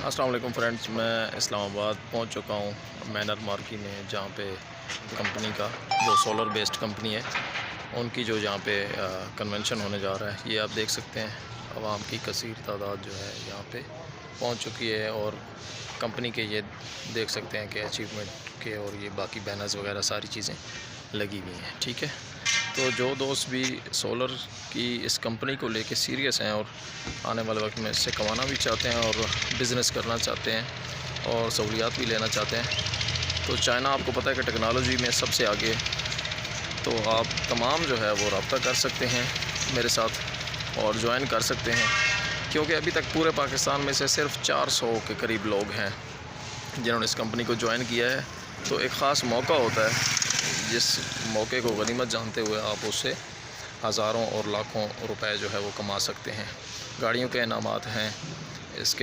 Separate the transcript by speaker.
Speaker 1: السلام علیکم فرینڈز، میں اسلام آباد پہنچ چکا ہوں مینر مارکی میں، جہاں پہ کمپنی کا جو سولر بیسڈ کمپنی ہے ان کی جو یہاں پہ کنونشن ہونے جا رہا ہے۔ یہ آپ دیکھ سکتے ہیں عوام کی کثیر تعداد جو ہے یہاں پہ پہنچ چکی ہے، اور کمپنی کے یہ دیکھ سکتے ہیں کہ اچیومنٹ کے اور یہ باقی بینرز وغیرہ ساری چیزیں لگی ہوئی ہیں۔ ٹھیک ہے، تو جو دوست بھی سولر کی اس کمپنی کو لے کے سیریس ہیں اور آنے والے وقت میں اس سے کمانا بھی چاہتے ہیں اور بزنس کرنا چاہتے ہیں اور سہولیات بھی لینا چاہتے ہیں، تو چائنا آپ کو پتہ ہے کہ ٹیکنالوجی میں سب سے آگے، تو آپ تمام جو ہے وہ رابطہ کر سکتے ہیں میرے ساتھ اور جوائن کر سکتے ہیں، کیونکہ ابھی تک پورے پاکستان میں سے صرف 400 کے قریب لوگ ہیں جنہوں نے اس کمپنی کو جوائن کیا ہے۔ تو ایک خاص موقع ہوتا ہے، جس موقع کو غنیمت جانتے ہوئے آپ اس سے ہزاروں اور لاکھوں روپے جو ہے وہ کما سکتے ہیں۔ گاڑیوں کے انعامات ہیں، اس کے